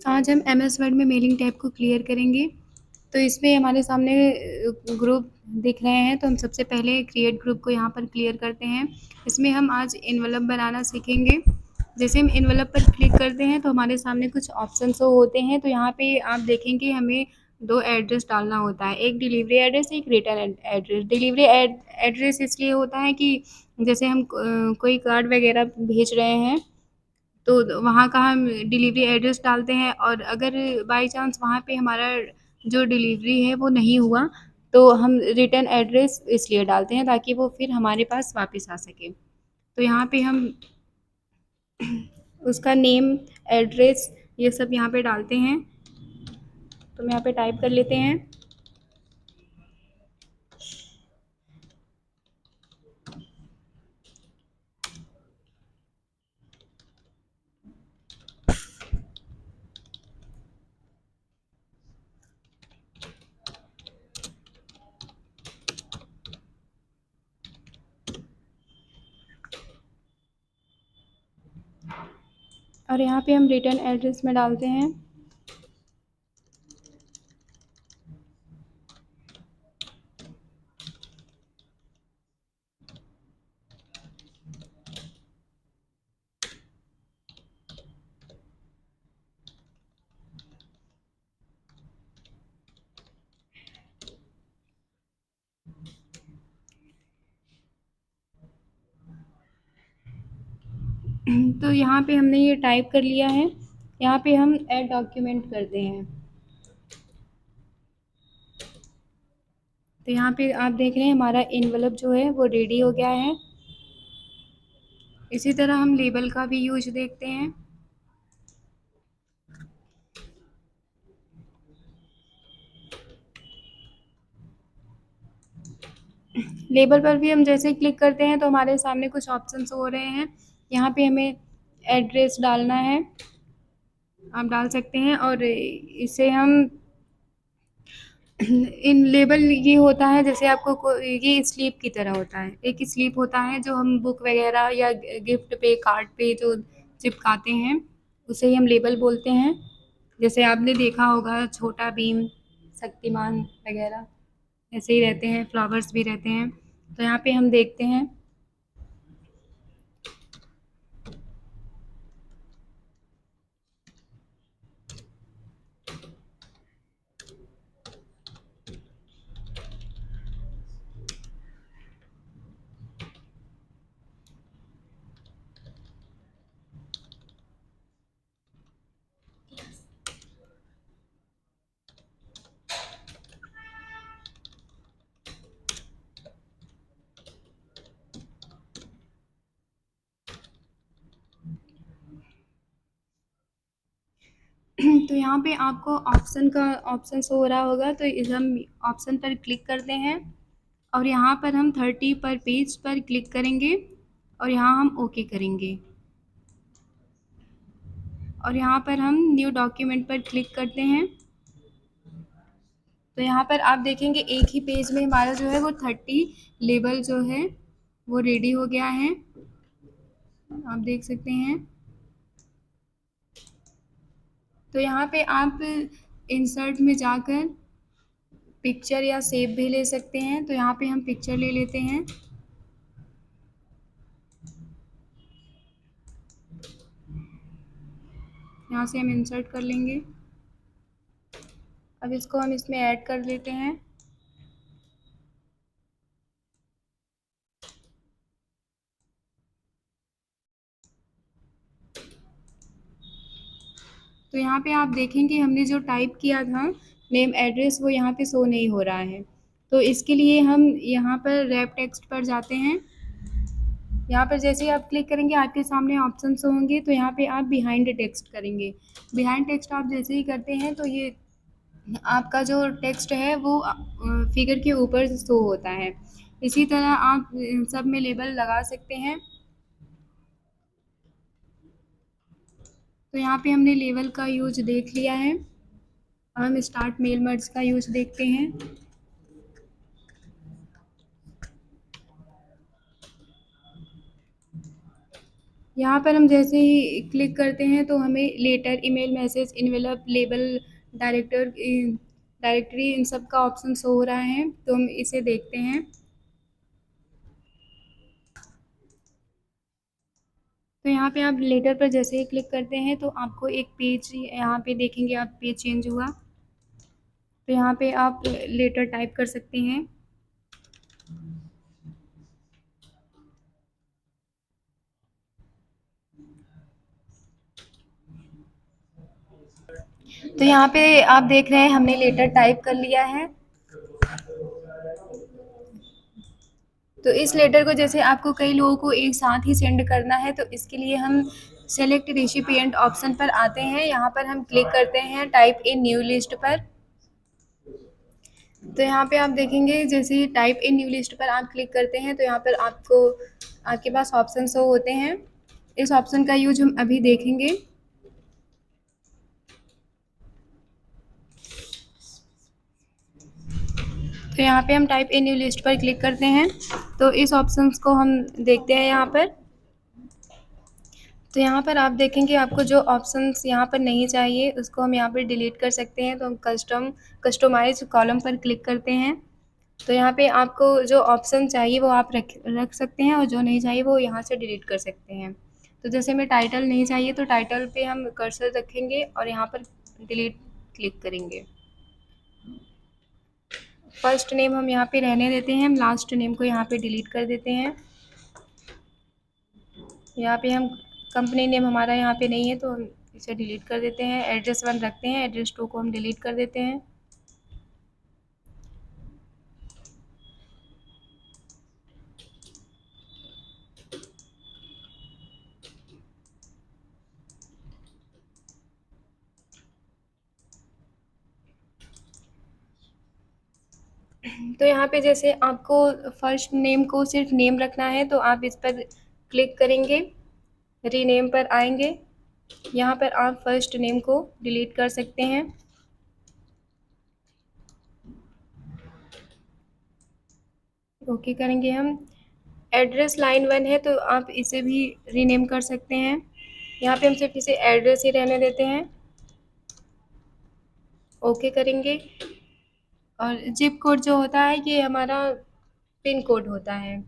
आज हम MS word में मेलिंग टैब को क्लियर करेंगे। तो इसमें हमारे सामने ग्रुप दिख रहे हैं, तो हम सबसे पहले क्रिएट ग्रुप को यहाँ पर क्लियर करते हैं। इसमें हम आज एनवेलप बनाना सीखेंगे। जैसे हम एनवेलप पर क्लिक करते हैं तो हमारे सामने कुछ ऑप्शन शो होते हैं। तो यहाँ पे आप देखेंगे हमें 2 एड्रेस डालना होता है, एक डिलीवरी एड्रेस, एक रिटर्न एड्रेस। डिलीवरी एड्रेस इसलिए होता है कि जैसे हम कोई कार्ड वगैरह भेज रहे हैं तो वहाँ का हम डिलीवरी एड्रेस डालते हैं, और अगर बाई चांस वहाँ पे हमारा जो डिलीवरी है वो नहीं हुआ तो हम रिटर्न एड्रेस इसलिए डालते हैं ताकि वो फिर हमारे पास वापस आ सके। तो यहाँ पे हम उसका नेम, एड्रेस, ये सब यहाँ पे डालते हैं। तो हम यहाँ पे टाइप कर लेते हैं। और यहाँ पे हम रिटर्न एड्रेस में डालते हैं। तो यहाँ पे हमने ये टाइप कर लिया है। यहाँ पे हम ऐड डॉक्यूमेंट करते हैं। तो यहाँ पे आप देख रहे हैं हमारा एनवेलप जो है वो रेडी हो गया है। इसी तरह हम लेबल का भी यूज देखते हैं। लेबल पर भी हम जैसे ही क्लिक करते हैं तो हमारे सामने कुछ ऑप्शंस हो रहे हैं। यहाँ पे हमें एड्रेस डालना है, आप डाल सकते हैं। और इसे हम इन लेबल ये होता है जैसे ये स्लीप की तरह होता है। एक स्लीप होता है जो हम बुक वगैरह या गिफ्ट पे, कार्ड पे जो चिपकाते हैं, उसे ही हम लेबल बोलते हैं। जैसे आपने देखा होगा छोटा भीम, शक्तिमान वगैरह ऐसे ही रहते हैं, फ्लावर्स भी रहते हैं। तो यहाँ पे हम देखते हैं। तो यहाँ पे आपको ऑप्शन शो हो रहा होगा, तो हम ऑप्शन पर क्लिक करते हैं और यहाँ पर हम 30 पर पेज पर क्लिक करेंगे और यहाँ हम ओके करेंगे। और यहाँ पर हम न्यू डॉक्यूमेंट पर क्लिक करते हैं। तो यहाँ पर आप देखेंगे एक ही पेज में हमारा जो है वो 30 लेबल जो है वो रेडी हो गया है, आप देख सकते हैं। तो यहाँ पे आप इंसर्ट में जाकर पिक्चर या सेव भी ले सकते हैं। तो यहाँ पे हम पिक्चर ले लेते हैं। यहाँ से हम इंसर्ट कर लेंगे। अब इसको हम इसमें ऐड कर लेते हैं। तो यहाँ पे आप देखेंगे हमने जो टाइप किया था नेम एड्रेस, वो यहाँ पे शो नहीं हो रहा है। तो इसके लिए हम यहाँ पर रैप टेक्स्ट पर जाते हैं। यहाँ पर जैसे ही आप क्लिक करेंगे आपके सामने ऑप्शंस होंगे, तो यहाँ पे आप बिहाइंड टेक्स्ट करेंगे। बिहाइंड टेक्स्ट आप जैसे ही करते हैं तो ये आपका जो टेक्स्ट है वो फिगर के ऊपर शो होता है। इसी तरह आप सब में लेबल लगा सकते हैं। तो यहाँ पे हमने लेबल का यूज देख लिया है। अब हम स्टार्ट मेल मर्ज का यूज देखते हैं। यहाँ पर हम जैसे ही क्लिक करते हैं तो हमें letter, email, message, envelope, label, directory इन सब का ऑप्शन शो हो रहा है, तो हम इसे देखते हैं। तो यहाँ पे आप लेटर पर जैसे ही क्लिक करते हैं तो आपको एक पेज यहाँ पे देखेंगे आप, पेज चेंज हुआ। तो यहाँ पे आप लेटर टाइप कर सकते हैं। तो यहाँ पे आप देख रहे हैं हमने लेटर टाइप कर लिया है। तो इस लेटर को जैसे आपको कई लोगों को एक साथ ही सेंड करना है, तो इसके लिए हम सेलेक्ट रेसिपिएंट ऑप्शन पर आते हैं। यहाँ पर हम क्लिक करते हैं टाइप इन न्यू लिस्ट पर। तो यहाँ पे आप देखेंगे जैसे ही टाइप इन न्यू लिस्ट पर आप क्लिक करते हैं तो यहाँ पर आपको आपके पास ऑप्शन शो होते हैं। इस ऑप्शन का यूज हम अभी देखेंगे। तो यहाँ पे हम टाइप इन न्यू लिस्ट पर क्लिक करते हैं तो इस ऑप्शंस को हम देखते हैं यहाँ पर। तो यहाँ पर आप देखेंगे आपको जो ऑप्शंस यहाँ पर नहीं चाहिए उसको हम यहाँ पर डिलीट कर सकते हैं। तो हम कस्टमाइज कॉलम पर क्लिक करते हैं। तो यहाँ पे आपको जो ऑप्शन चाहिए वो आप रख सकते हैं और जो नहीं चाहिए वो यहाँ से डिलीट कर सकते हैं। तो जैसे हमें टाइटल नहीं चाहिए तो टाइटल पे हम कर्सर रखेंगे और यहाँ पर डिलीट क्लिक करेंगे। फर्स्ट नेम हम यहाँ पे रहने देते हैं, हम लास्ट नेम को यहाँ पे डिलीट कर देते हैं। यहाँ पे हम कंपनी नेम हमारा यहाँ पे नहीं है तो हम इसे डिलीट कर देते हैं। एड्रेस 1 रखते हैं, एड्रेस 2 को हम डिलीट कर देते हैं। तो यहाँ पे जैसे आपको फर्स्ट नेम को सिर्फ नेम रखना है तो आप इस पर क्लिक करेंगे, रीनेम पर आएंगे। यहाँ पर आप फर्स्ट नेम को डिलीट कर सकते हैं। ओके करेंगे हम। एड्रेस लाइन 1 है तो आप इसे भी रीनेम कर सकते हैं। यहाँ पे हम सिर्फ इसे एड्रेस ही रहने देते हैं। ओके करेंगे। और जिप कोड जो होता है ये हमारा पिन कोड होता है,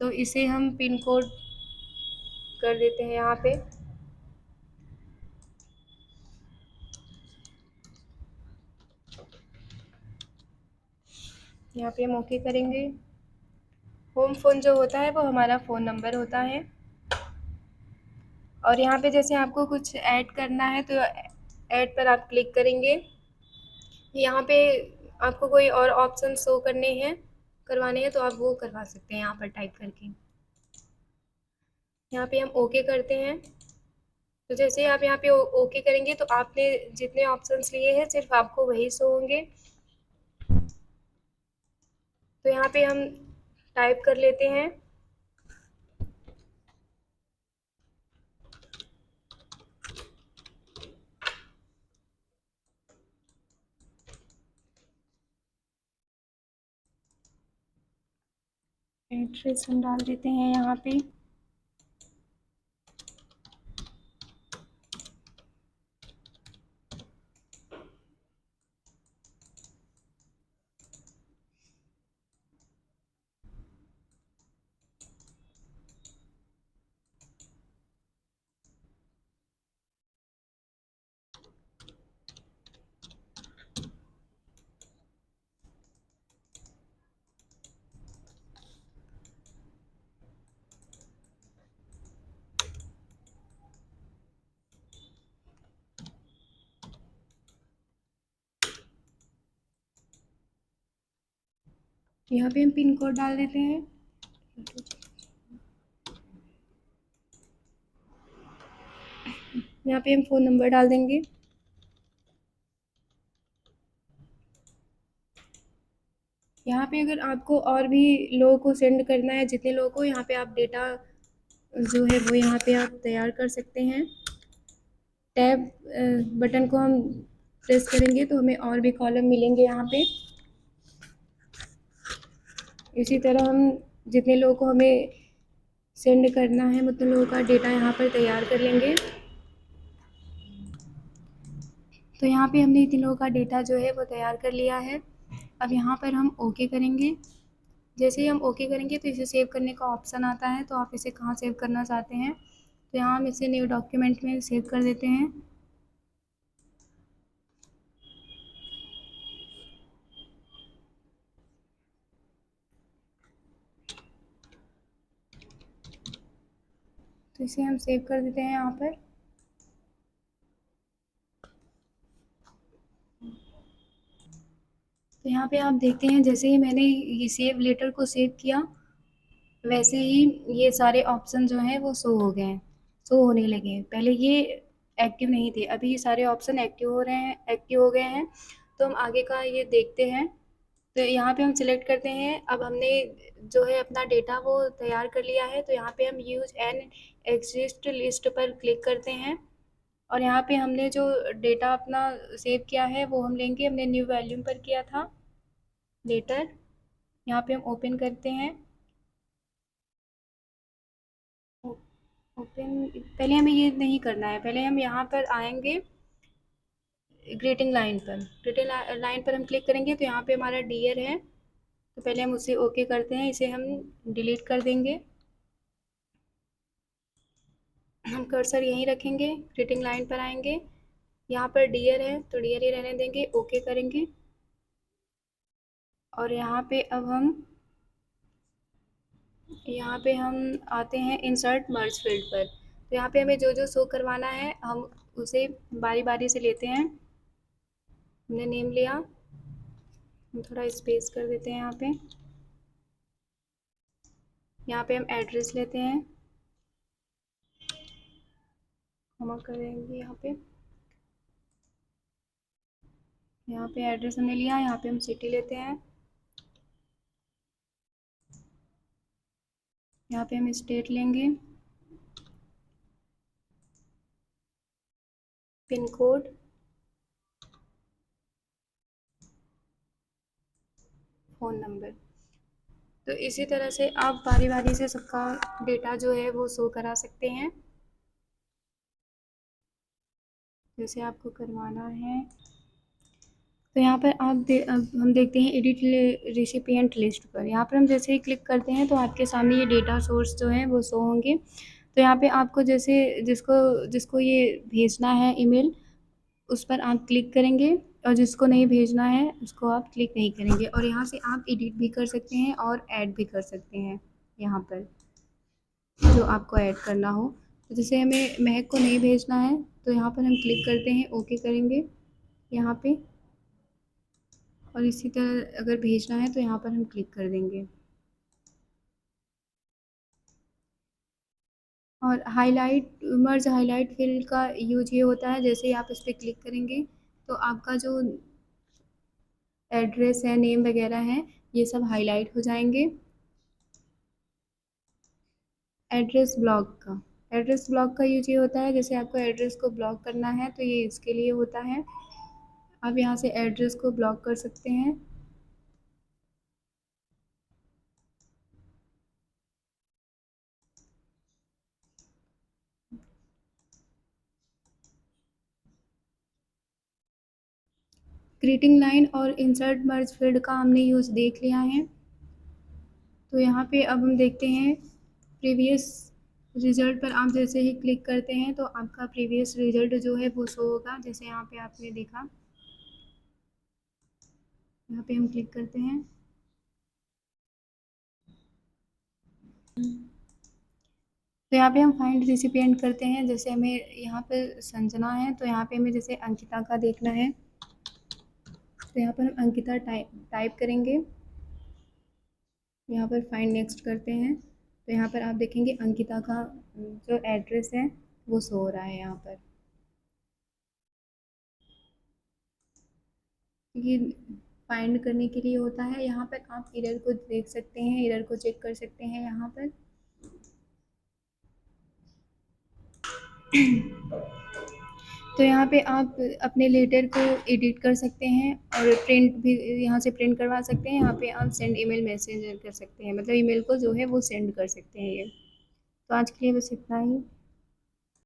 तो इसे हम पिन कोड कर देते हैं यहाँ पे। यहाँ पे हम ओके करेंगे। होम फ़ोन जो होता है वो हमारा फ़ोन नंबर होता है। और यहाँ पे जैसे आपको कुछ ऐड करना है तो ऐड पर आप क्लिक करेंगे। यहाँ पे आपको कोई और ऑप्शन शो करवाने हैं तो आप वो करवा सकते हैं यहाँ पर टाइप करके। यहाँ पे हम ओके करते हैं। तो जैसे ही आप यहाँ पे ओके करेंगे तो आपने जितने ऑप्शंस लिए हैं सिर्फ आपको वही शो होंगे। तो यहाँ पे हम टाइप कर लेते हैं। एड्रेस हम डाल देते हैं यहाँ पे। यहाँ पे हम पिन कोड डाल देते हैं। यहाँ पे हम फ़ोन नंबर डाल देंगे। यहाँ पे अगर आपको और भी लोगों को सेंड करना है, जितने लोगों को, यहाँ पे आप डेटा जो है वो यहाँ पे आप तैयार कर सकते हैं। टैब बटन को हम प्रेस करेंगे तो हमें और भी कॉलम मिलेंगे यहाँ पे। इसी तरह हम जितने लोगों को हमें सेंड करना है, मतलब लोगों का डेटा यहाँ पर तैयार कर लेंगे। तो यहाँ पे हमने 3 लोगों का डेटा जो है वो तैयार कर लिया है। अब यहाँ पर हम ओके करेंगे। जैसे ही हम ओके करेंगे तो इसे सेव करने का ऑप्शन आता है, तो आप इसे कहाँ सेव करना चाहते हैं, तो यहाँ हम इसे न्यू डॉक्यूमेंट में सेव कर देते हैं। तो इसे हम सेव कर देते हैं यहाँ पर। तो यहाँ पे आप देखते हैं जैसे ही मैंने ये सेव लेटर को सेव किया, वैसे ही ये सारे ऑप्शन जो हैं वो शो हो गए हैं, शो होने लगे हैं। पहले ये एक्टिव नहीं थे, अभी ये सारे ऑप्शन एक्टिव हो रहे हैं, एक्टिव हो गए हैं। तो हम आगे का ये देखते हैं। तो यहाँ पे हम सिलेक्ट करते हैं। अब हमने जो है अपना डेटा वो तैयार कर लिया है, तो यहाँ पे हम यूज एन एग्जिस्ट लिस्ट पर क्लिक करते हैं। और यहाँ पे हमने जो डेटा अपना सेव किया है वो हम लेंगे, हमने न्यू वॉल्यूम पर किया था लेटर। यहाँ पे हम ओपन करते हैं। ओपन, पहले हमें ये नहीं करना है, पहले हम यहाँ पर आएंगे ग्रीटिंग लाइन पर। ग्रीटिंग लाइन पर हम क्लिक करेंगे तो यहाँ पे हमारा डियर है, तो पहले हम उसे ओके करते हैं, इसे हम डिलीट कर देंगे। हम कर्सर यहीं रखेंगे, ग्रीटिंग लाइन पर आएंगे, यहाँ पर डियर है तो डियर ही रहने देंगे, ओके करेंगे। और यहाँ पे हम आते हैं इंसर्ट मर्ज फील्ड पर। तो यहाँ पे हमें जो जो शो करवाना है हम उसे बारी बारी से लेते हैं। हमने नेम लिया, हम थोड़ा स्पेस कर देते हैं यहाँ पे। यहाँ पे हम एड्रेस लेते हैं, हम करेंगे यहाँ पे एड्रेस हमने लिया, यहाँ पे हम सिटी लेते हैं, यहाँ पे हम स्टेट लेंगे, पिन कोड, फ़ोन नंबर। तो इसी तरह से आप बारी बारी से सबका डेटा जो है वो शो करा सकते हैं, जैसे आपको करवाना है। तो यहाँ पर अब हम देखते हैं एडिट रिसिपिएंट लिस्ट पर। यहाँ पर हम जैसे ही क्लिक करते हैं तो आपके सामने ये डेटा सोर्स जो है वो शो होंगे। तो यहाँ पे आपको जैसे जिसको जिसको ये भेजना है ईमेल, उस पर आप क्लिक करेंगे, और जिसको नहीं भेजना है उसको आप क्लिक नहीं करेंगे। और यहाँ से आप एडिट भी कर सकते हैं और ऐड भी कर सकते हैं यहाँ पर, जो आपको ऐड करना हो। तो जैसे हमें महक को नहीं भेजना है तो यहाँ पर हम क्लिक करते हैं, ओके करेंगे यहाँ पे। और इसी तरह अगर भेजना है तो यहाँ पर हम क्लिक कर देंगे। और मर्ज हाईलाइट फिल का यूज ये होता है, जैसे ही आप इस पर क्लिक करेंगे तो आपका जो एड्रेस है, नेम वगैरह है, ये सब हाईलाइट हो जाएंगे। एड्रेस ब्लॉक का यूज ये होता है, जैसे आपको एड्रेस को ब्लॉक करना है तो ये इसके लिए होता है। आप यहाँ से एड्रेस को ब्लॉक कर सकते हैं। ग्रीटिंग लाइन और इंसर्ट मर्ज फील्ड का हमने यूज़ देख लिया है। तो यहाँ पे अब हम देखते हैं प्रीवियस रिजल्ट पर। आप जैसे ही क्लिक करते हैं तो आपका प्रीवियस रिजल्ट जो है वो शो होगा, जैसे यहाँ पे आपने देखा। यहाँ पे हम क्लिक करते हैं, तो यहाँ पे हम फाइंड रिसिपिएंट करते हैं। जैसे हमें यहाँ पर संजना है तो यहाँ पे हमें जैसे अंकिता का देखना है, तो यहाँ पर हम अंकिता टाइप करेंगे, यहाँ पर फाइंड नेक्स्ट करते हैं। तो यहाँ पर आप देखेंगे अंकिता का जो एड्रेस है वो शो हो रहा है यहाँ पर। ये फाइंड करने के लिए होता है। यहाँ पर आप एरर को देख सकते हैं, एरर को चेक कर सकते हैं यहाँ पर। तो यहाँ पे आप अपने लेटर को एडिट कर सकते हैं और प्रिंट भी यहाँ से प्रिंट करवा सकते हैं। यहाँ पे आप सेंड ईमेल मैसेज कर सकते हैं, मतलब ईमेल को जो है वो सेंड कर सकते हैं ये। तो आज के लिए बस इतना ही।